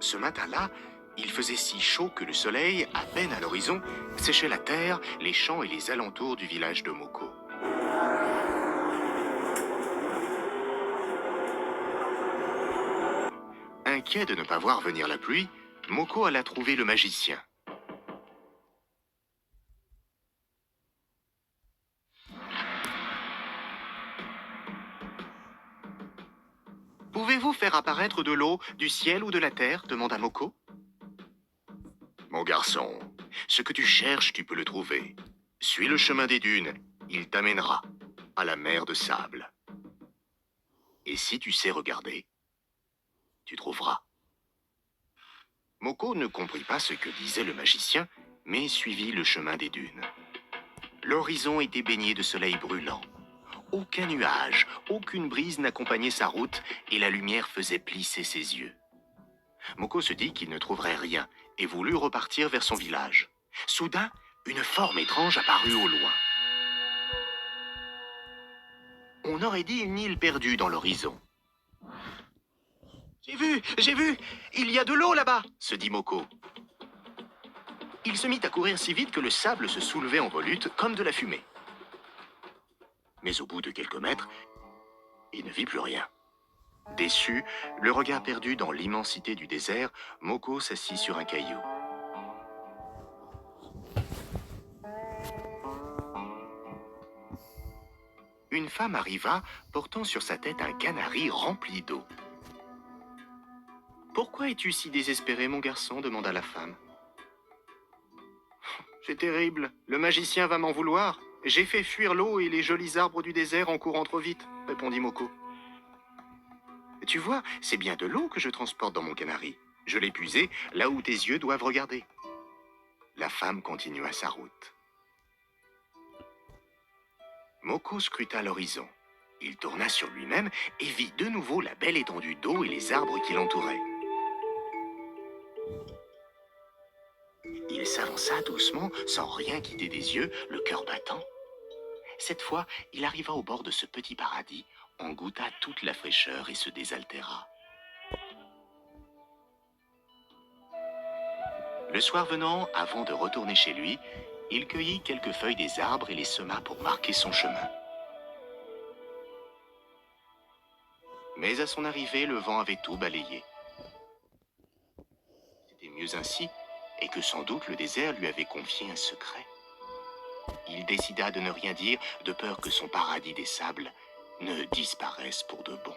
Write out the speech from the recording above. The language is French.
Ce matin-là, il faisait si chaud que le soleil, à peine à l'horizon, séchait la terre, les champs et les alentours du village de Moko. Inquiet de ne pas voir venir la pluie, Moko alla trouver le magicien. Pouvez-vous faire apparaître de l'eau, du ciel ou de la terre demanda Moko. Mon garçon, ce que tu cherches, tu peux le trouver. Suis le chemin des dunes, il t'amènera à la mer de sable. Et si tu sais regarder, tu trouveras. Moko ne comprit pas ce que disait le magicien, mais suivit le chemin des dunes. L'horizon était baigné de soleil brûlant. Aucun nuage, aucune brise n'accompagnait sa route et la lumière faisait plisser ses yeux. Moko se dit qu'il ne trouverait rien et voulut repartir vers son village. Soudain, une forme étrange apparut au loin. On aurait dit une île perdue dans l'horizon. J'ai vu, il y a de l'eau là-bas, se dit Moko. Il se mit à courir si vite que le sable se soulevait en volute comme de la fumée. Mais au bout de quelques mètres, il ne vit plus rien. Déçu, le regard perdu dans l'immensité du désert, Moko s'assit sur un caillou. Une femme arriva, portant sur sa tête un canari rempli d'eau. « Pourquoi es-tu si désespéré, mon garçon » demanda la femme. « C'est terrible, le magicien va m'en vouloir. J'ai fait fuir l'eau et les jolis arbres du désert en courant trop vite, » répondit Moko. « Tu vois, c'est bien de l'eau que je transporte dans mon canari. Je l'ai puisée là où tes yeux doivent regarder. » La femme continua sa route. Moko scruta l'horizon. Il tourna sur lui-même et vit de nouveau la belle étendue d'eau et les arbres qui l'entouraient. Il s'avança doucement, sans rien quitter des yeux, le cœur battant. Cette fois, il arriva au bord de ce petit paradis, en goûta toute la fraîcheur et se désaltéra. Le soir venant, avant de retourner chez lui, il cueillit quelques feuilles des arbres et les sema pour marquer son chemin. Mais à son arrivée, le vent avait tout balayé. C'était mieux ainsi, et que sans doute le désert lui avait confié un secret. Il décida de ne rien dire, de peur que son paradis des sables ne disparaisse pour de bon.